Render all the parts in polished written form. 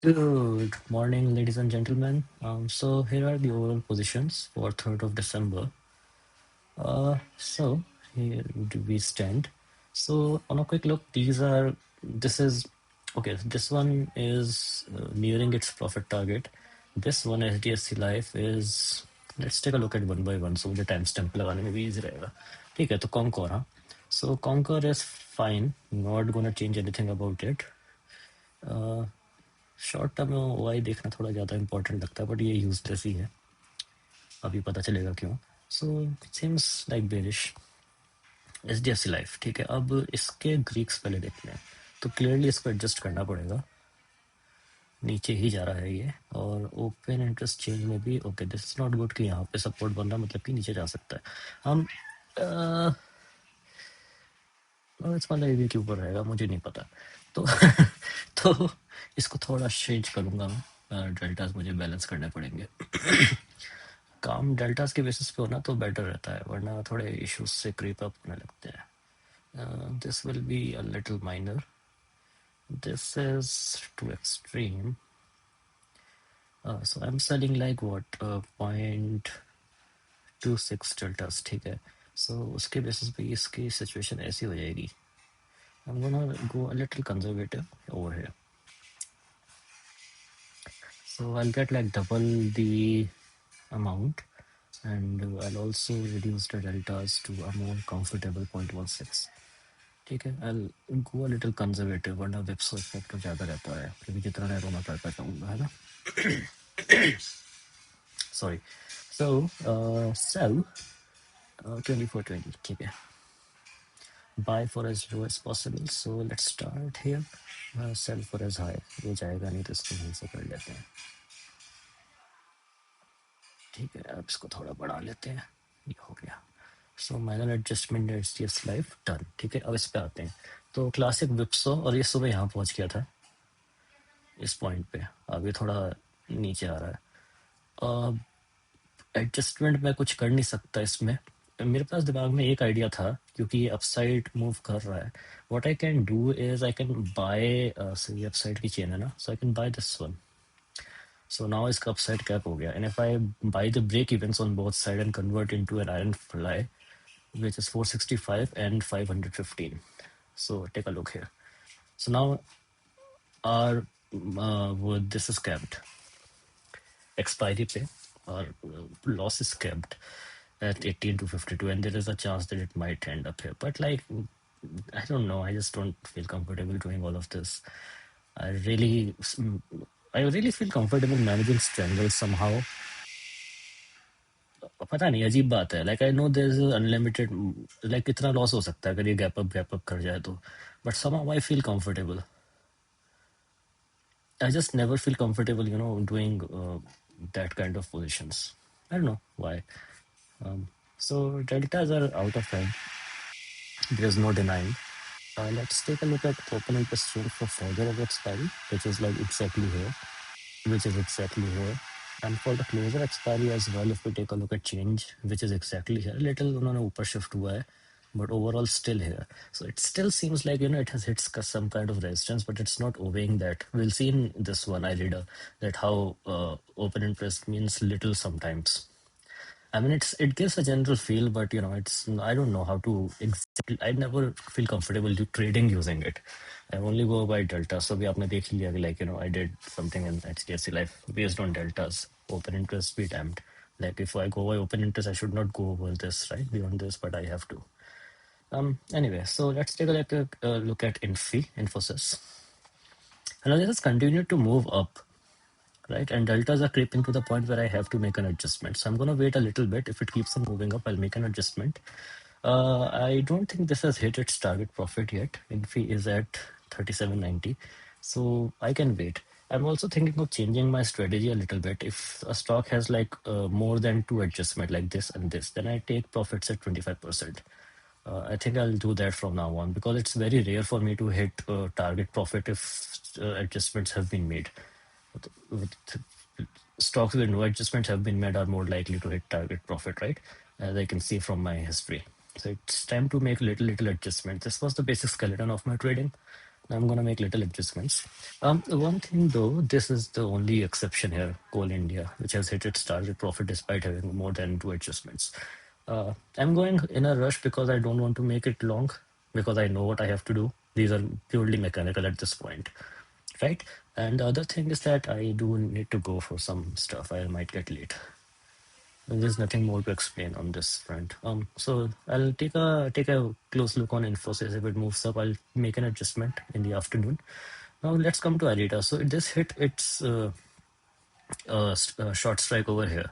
Good morning, ladies and gentlemen. So here are the overall positions for 3rd of December. So here do we stand. So on a quick look, this is, okay, this one is nearing its profit target. This one, HDFC Life, is, let's take a look at one by one. So the timestamp लगाने में भी easy रहेगा. ठीक है, तो Concor, हाँ. So Concor is fine. Not gonna change anything about it. Short term में OI देखना थोड़ा ज़्यादा इंपॉर्टेंट लगता है, बट ये यूजलेस ही है. अभी पता चलेगा क्यों. So seems like bearish. H D F C life, ठीक है. अब इसके ग्रीक्स पहले देखते हैं. तो क्लियरली इसको एडजस्ट करना पड़ेगा. नीचे ही जा रहा है ये, और ओपन इंटरेस्ट चेंज में भी okay. This is not good कि यहाँ पे सपोर्ट बन रहा, मतलब कि नीचे जा सकता है. हम इसका ये के ऊपर रहेगा, मुझे नहीं पता. तो तो इसको थोड़ा चेंज करूँगा मैं. डेल्टास मुझे बैलेंस करने पड़ेंगे. काम डेल्टास के बेसिस पे होना तो बेटर रहता है, वरना थोड़े इश्यूज से क्रीप अप होने लगते हैं. This will be a little minor. This is too extreme. So I am selling like what 0.26 deltas, ठीक है. सो उसके बेसिस पे इसकी सिचुएशन ऐसी हो जाएगी. I'm gonna go a little conservative over here. So I'll get like double the amount, and I'll also reduce the deltas to a more comfortable 0.16. ठीक है, I'll go a little conservative, वरना विप्सो effect तो ज़्यादा रहता है, फिर भी जितना नैरो मैं करता चाहूँगा, है ना. Sorry. So sell 2420, ठीक है. Buy for as low as possible. So let's start here. Sell for as high. ये जाएगा नहीं तो इसको यहीं से कर लेते हैं. ठीक है, अब इसको थोड़ा बढ़ा लेते हैं. ये हो गया. सो minor adjustment H D F life done. ठीक है, अब इस पे आते हैं. तो क्लासिक विप्सो, और ये सुबह यहाँ पहुँच गया था इस पॉइंट पे. अब ये थोड़ा नीचे आ रहा है. एडजस्टमेंट मैं कुछ कर नहीं सकता इसमें. मेरे पास दिमाग में एक आइडिया था, क्योंकि ये अपसाइड मूव कर रहा है. What I can do is I can buy, ये अपसाइड की चेन है ना, so I can buy this one. So now इसका upside cap हो गया, and if I buy the break evens on both side and convert into an iron fly, which is 465 and 515. So take a look here. So now our this is capped. Expiry pay, our loss is capped at 18 to 52, and there is a chance that it might end up here. But like, I don't know. I just don't feel comfortable doing all of this. I really feel comfortable managing strangles somehow. पता नहीं, अजीब बात है. Like I know there is unlimited, like कितना loss हो सकता है अगर ये गैप अप कर जाए तो. But somehow I feel comfortable. I just never feel comfortable, you know, doing that kind of positions. I don't know why. So deltas are out of hand. There is no denying. Let's take a look at open interest rate for further of expiry, which is like exactly here, which is exactly here. And for the closer expiry as well, if we take a look at change, which is exactly here, little उन्होंने ऊपर shift हुआ है, but overall still here. So it still seems like, you know, it has hit some kind of resistance, but it's not obeying that. We'll see in this one, I read that how open interest means little sometimes. I mean, it gives a general feel, but you know, I don't know how to exactly. I never feel comfortable trading using it. I only go by delta. So we आपने देख लिया, like, you know, I did something in HDFC Life based on deltas. Open interest be damned. Like if I go by open interest, I should not go over this, right, beyond this, but I have to. Anyway, so let's take a look at Infosys. And this has continued to move up, right? And deltas are creeping to the point where I have to make an adjustment. So I'm going to wait a little bit. If it keeps on moving up, I'll make an adjustment. I don't think this has hit its target profit yet. Infi is at 37.90. So I can wait. I'm also thinking of changing my strategy a little bit. If a stock has like more than two adjustment like this and this, then I take profits at 25%. I think I'll do that from now on, because it's very rare for me to hit target profit if adjustments have been made. With stocks where no adjustments have been made are more likely to hit target profit, right? As I can see from my history. So it's time to make little adjustments. This was the basic skeleton of my trading. I'm gonna make little adjustments. One thing though, this is the only exception here, Coal India, which has hit its target profit despite having more than two adjustments. I'm going in a rush because I don't want to make it long because I know what I have to do. These are purely mechanical at this point, right? And the other thing is that I do need to go for some stuff. I might get late. There's nothing more to explain on this front. So I'll take a close look on Infosys. If it moves up, I'll make an adjustment in the afternoon. Now let's come to Alita. So this hit its short strike over here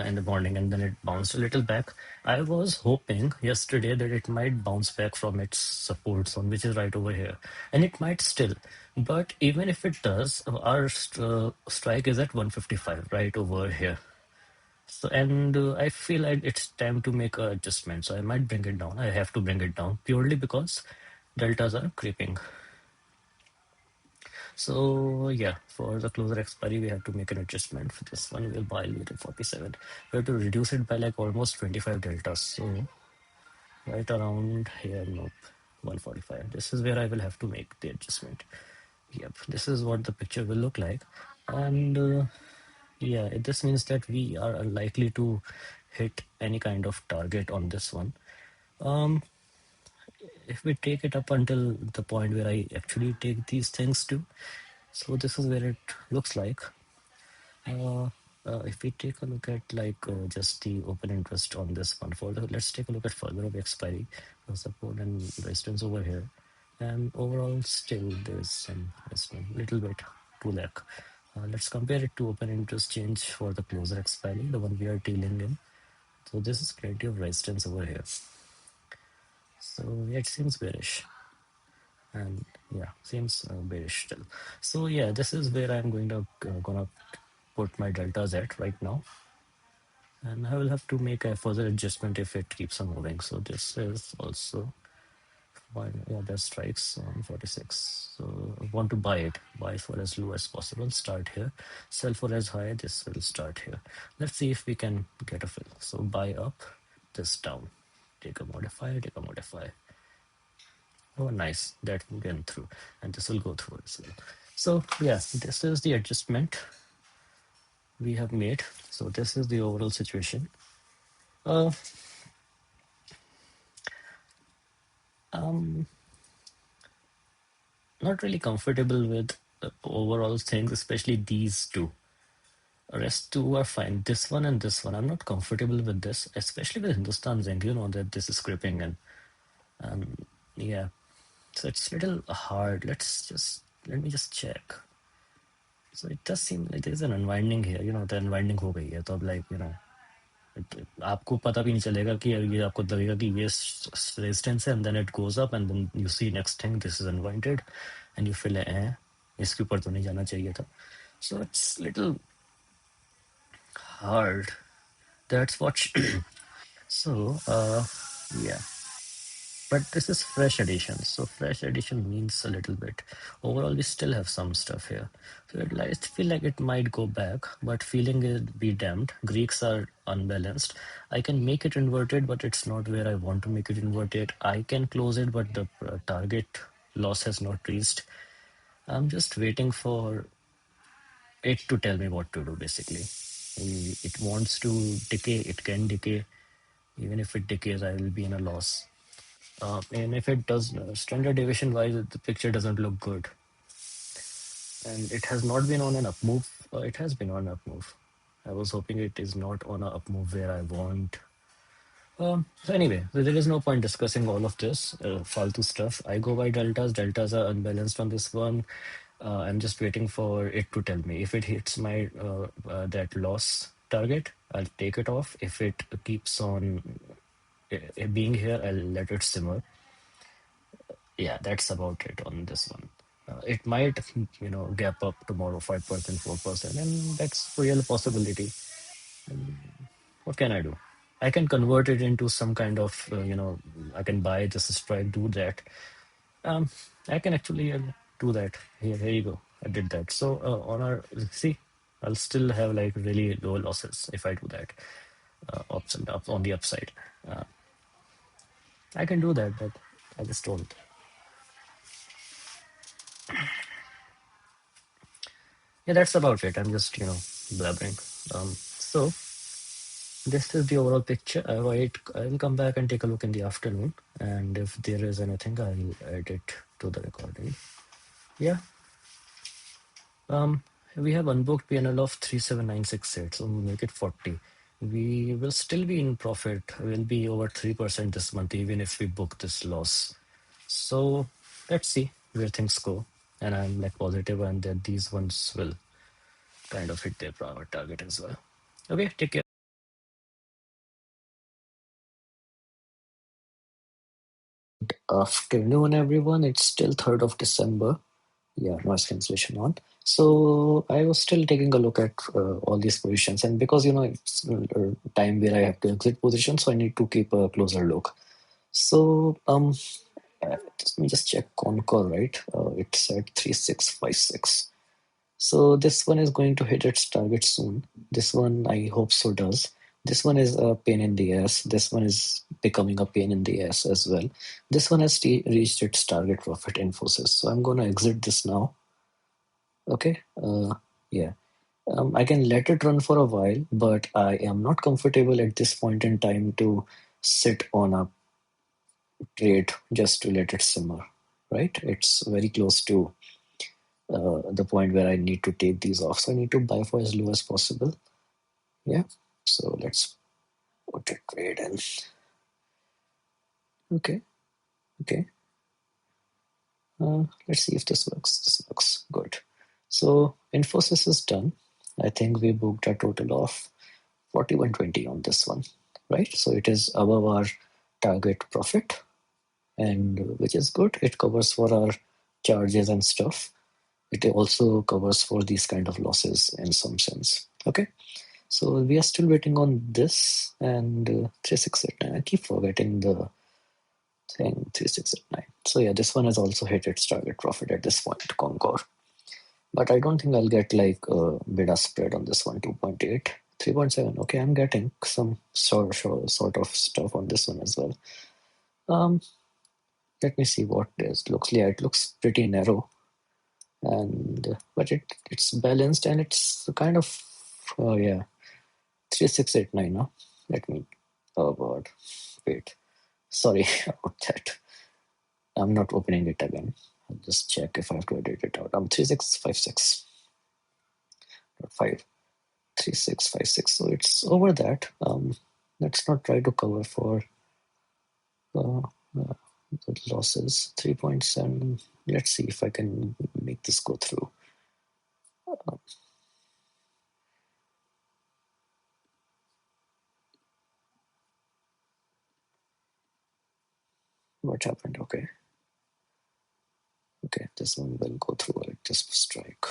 in the morning, and then it bounced a little back. I was hoping yesterday that it might bounce back from its support zone, which is right over here, and it might still. But even if it does, our strike is at 155 right over here. So, and I feel like it's time to make a adjustment. So I might bring it down. I have to bring it down purely because deltas are creeping. So yeah, for the closer expiry, we have to make an adjustment. For this one, we'll buy it at 47. We have to reduce it by like almost 25 deltas. So right around here, nope, 145. This is where I will have to make the adjustment. Yep, this is what the picture will look like. And yeah, this means that we are unlikely to hit any kind of target on this one. Um, if we take it up until the point where I actually take these things to, so this is where it looks like. Uh, if we take a look at like just the open interest on this one for the, let's take a look at further of expiry, support and resistance over here, and overall still there's some resistance, little bit 2 lakh. Let's compare it to open interest change for the closer expiry, the one we are dealing in. So this is plenty of resistance over here. So yeah, it seems bearish. And yeah, seems bearish still. So yeah, this is where I'm gonna put my deltas at right now, and I will have to make a further adjustment if it keeps on moving. So this is also fine. Yeah, that strikes on 46. So I want to buy it, buy for as low as possible, start here, sell for as high, this will start here. Let's see if we can get a fill. So buy up, this down, take a modifier, take a modifier. Oh, nice. That went through. And this will go through as well. So, yeah, this is the adjustment we have made. So, this is the overall situation. Uh, I'm not really comfortable with the overall things, especially these two. Rest two are fine. This one and this one, I'm not comfortable with this, especially with Hindustan Zinc. You know that this is creeping in. Yeah, so it's a little hard. Let me just check. So it does seem like there's an unwinding here. You know, the unwinding हो गई है. तो अब like, you know, आपको पता भी नहीं चलेगा कि ये आपको लगेगा कि ये रेजिस्टेंस है and then it goes up and then you see next thing this is unwinded and you feel इसके ऊपर तो नहीं जाना चाहिए था. So it's little hard. That's what so yeah. But this is fresh edition, so fresh edition means a little bit. Overall, we still have some stuff here. So I feel like it might go back, but feeling it be damned. Greeks are unbalanced. I can make it inverted, but it's not where I want to make it inverted. I can close it, but the target loss has not reached. I'm just waiting for it to tell me what to do, basically. It wants to decay, it can decay. Even if it decays, I will be in a loss. And if it does, standard deviation wise, the picture doesn't look good. And it has not been on an up move. It has been on an up move. I was hoping it is not on an up move where I want. So anyway, so there is no point discussing all of this faltu stuff. I go by deltas. Deltas are unbalanced on this one. I'm just waiting for it to tell me if it hits my that loss target. I'll take it off. If it keeps on being here, I'll let it simmer. Yeah, that's about it on this one. It might, you know, gap up tomorrow 5%, 4%, and that's a real possibility. What can I do? I can convert it into some kind of, I can buy this strike, do that. Um, I can actually do that. Here you go. I did that. So on our, see, I'll still have like really low losses if I do that. Ups and up on the upside. Uh, I can do that, but I just don't. Yeah, that's about it. I'm just, blabbering. So this is the overall picture. I'll come back and take a look in the afternoon, and if there is anything, I'll add it to the recording. Yeah. Um, we have unbooked PNL of 37968, so make it 40. We will still be in profit. We'll be over 3% this month, even if we book this loss. So let's see where things go. And I'm like positive, and that these ones will kind of hit their target as well. Okay, take care. Afternoon, everyone. It's still 3rd of December. Yeah, noise cancellation on. So I was still taking a look at all these positions, and because it's time where I have to exit position, so I need to keep a closer look. So let me just check Concor, right? It's at 3656. So this one is going to hit its target soon. This one I hope so does. This one is a pain in the ass. This one is becoming a pain in the ass as well. This one has reached its target profit, Infosys. So I'm going to exit this now. Okay. Yeah. I can let it run for a while, but I am not comfortable at this point in time to sit on a trade just to let it simmer, right? It's very close to the point where I need to take these off. So I need to buy for as low as possible. Yeah. So let's put a trade in. Okay. Okay. Let's see if this works. This looks good. So Infosys is done. I think we booked a total of 4120 on this one, right? So it is above our target profit, and which is good. It covers for our charges and stuff. It also covers for these kind of losses in some sense. Okay. So we are still waiting on this and 3689. I keep forgetting the thing 3689. So yeah, this one has also hit its target profit at this point, Concor. But I don't think I'll get like a bid-ask spread on this one, 2.8. 3.7. Okay, I'm getting some sort of stuff on this one as well. Um, Let me see what this looks like. It looks pretty narrow, and but it's balanced and it's kind of yeah, 3689 now. Let me, oh god, wait, sorry about that. I'm not opening it again. I'll just check if I have to edit it out. I'm 3656, not 5, 3656. So it's over that. Let's not try to cover for uh, uh, the losses. 3.7. Let's see if I can make this go through. What happened? Okay. Okay, this one will go through at this strike.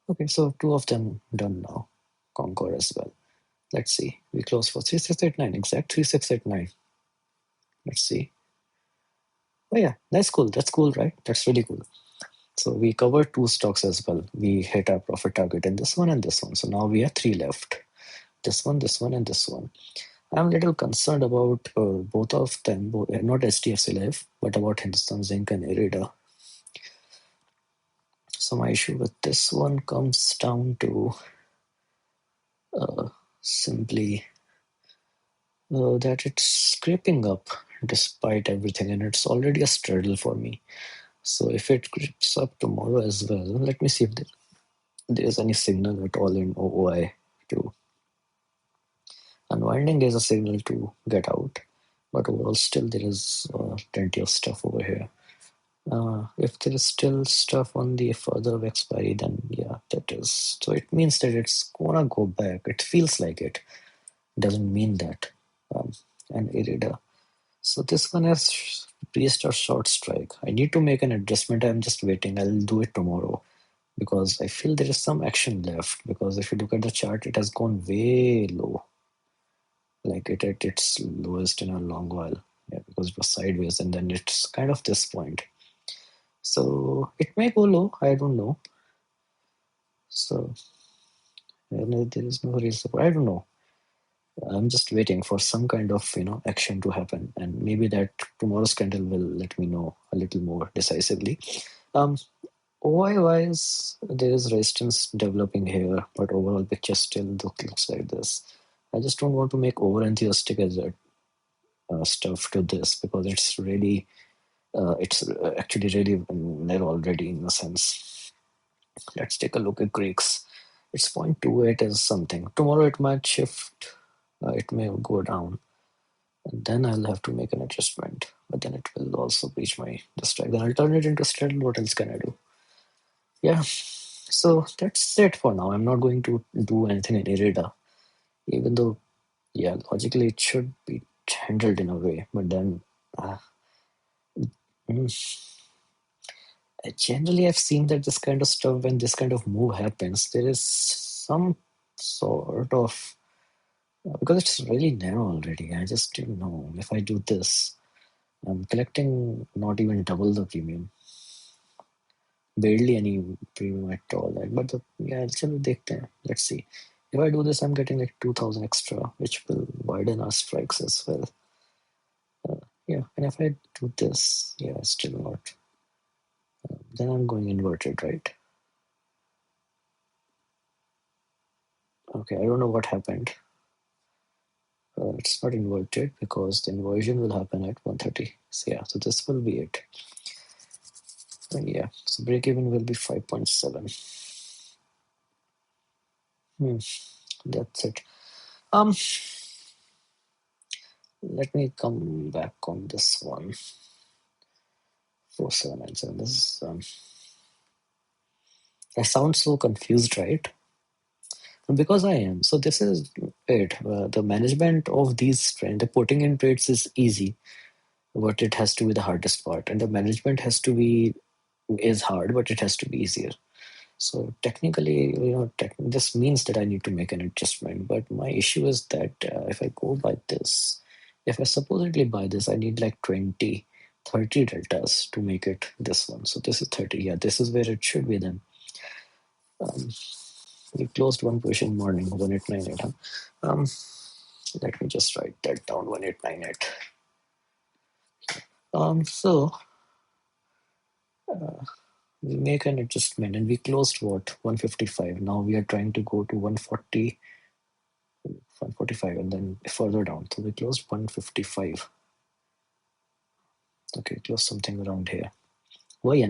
Okay, so 2 of them done now. Concor as well. Let's see. We close for 3689, exact 3689. Let's see. Oh yeah, that's cool. That's cool, right? That's really cool. So we covered 2 stocks as well. We hit our profit target in this one and this one. So now we have 3 left. This one, and this one. I'm a little concerned about both of them, not HDFC Life, but about Hindustan Zinc and Irida. So my issue with this one comes down to simply that it's scraping up despite everything, and it's already a straddle for me. So if it creeps up tomorrow as well, let me see if there's any signal at all in OOI to unwinding. There's a signal to get out, but overall still there is plenty of stuff over here. If there is still stuff on the further of expiry, then yeah, that is. So it means that it's gonna go back. It feels like it. Doesn't mean that. And Irida. So this one has breached a short strike. I need to make an adjustment. I'm just waiting. I'll do it tomorrow because I feel there is some action left. Because if you look at the chart, it has gone way low. Like it at its lowest in a long while. Yeah, because it was sideways and then it's kind of this point. So it may go low. I don't know. So there is no real support. I don't know. I'm just waiting for some kind of action to happen, and maybe that tomorrow's candle will let me know a little more decisively. Um, OI wise, there is resistance developing here, but overall picture still looks like this. I just don't want to make over enthusiastic as a stuff to this because it's actually really narrow already in a sense. Let's take a look at Greeks. It's 0.28 is something. Tomorrow it might shift. It may go down. And then I'll have to make an adjustment. But then it will also breach my strike. Then I'll turn it into straddle. What else can I do? Yeah. So that's it for now. I'm not going to do anything in Irida. Even though, yeah, logically it should be handled in a way. But then, uh, mm, generally I've seen that this kind of stuff, when this kind of move happens, there is some sort of, because it's really narrow already. I just didn't know if I do this. I'm collecting not even double the premium. Barely any premium at all. But yeah, चलो देखते हैं. Let's see. If I do this, I'm getting like 2,000 extra, which will widen our strikes as well. Yeah, and if I do this, yeah, still not. Then I'm going inverted, right? Okay, I don't know what happened. It's not inverted because the inversion will happen at 130. So yeah, so this will be it. And yeah, so break even will be 5.7. That's it. Um, Let me come back on this one. 4797. This is I sound so confused, right? Because I am. So this is it. The management of these trends, the putting in trades is easy, but it has to be the hardest part, and the management has to be is hard, but it has to be easier. So technically, this means that I need to make an adjustment. But my issue is that if I go by this, if I supposedly buy this, I need like 20, 30 deltas to make it this one. So this is 30. Yeah, this is where it should be then. We closed one position morning, 1898. Huh? Let me just write that down, 1898. So we make an adjustment and we closed what? 155. Now we are trying to go to 140. 145 and then further down. So we closed 155. Okay, close something around here. Well, yeah,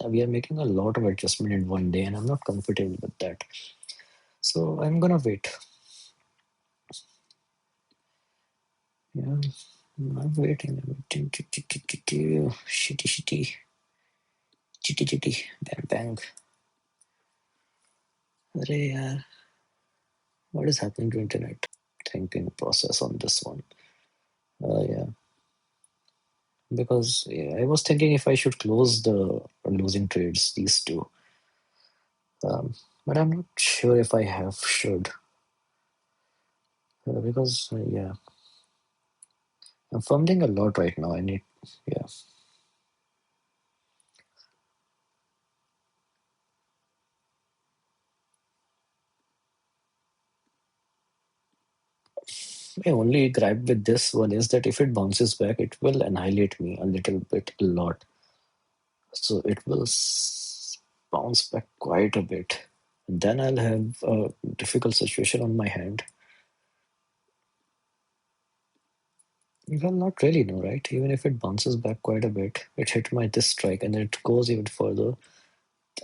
we are making a lot of adjustment in one day and I'm not comfortable with that. So I'm gonna wait. Yeah, I'm waiting. Shitty, shitty. Chitty, chitty. Bang, bang. Arey yaar. What is happening to internet? Thinking process on this one. Yeah. Because yeah, I was thinking if I should close the losing trades, these two. But I'm not sure if I should. Because, yeah, I'm fumbling a lot right now. Yeah. My only gripe with this one is that if it bounces back, it will annihilate me a little bit, a lot. So it will bounce back quite a bit. And then I'll have a difficult situation on my hand. Well, not really, no, right? Even if it bounces back quite a bit, it hit my this strike and then it goes even further,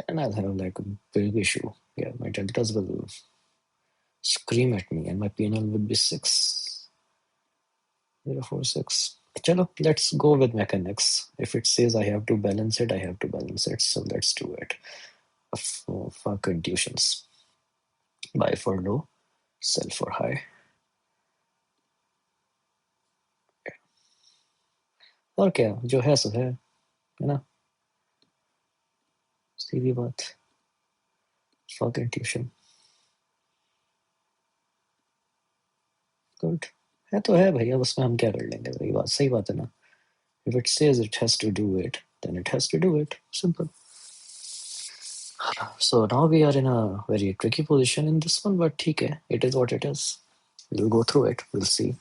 then I'll have like a big issue. Yeah, my deltas will scream at me and my PNL would be 6.046. Chalo, let's go with mechanics. If it says I have to balance it, I have to balance it. So let's do it. Fuck intuitions. Buy for low, sell for high. और क्या जो है सो है ना सीधी बात fuck intuition good है तो है भैया उसमें हम क्या कर लेंगे वही बात सही बात है ना if it says it has to do it then it has to do it simple. So now we are in a very tricky position in this one, but ठीक है, it is what it is. We'll go through it. We'll see.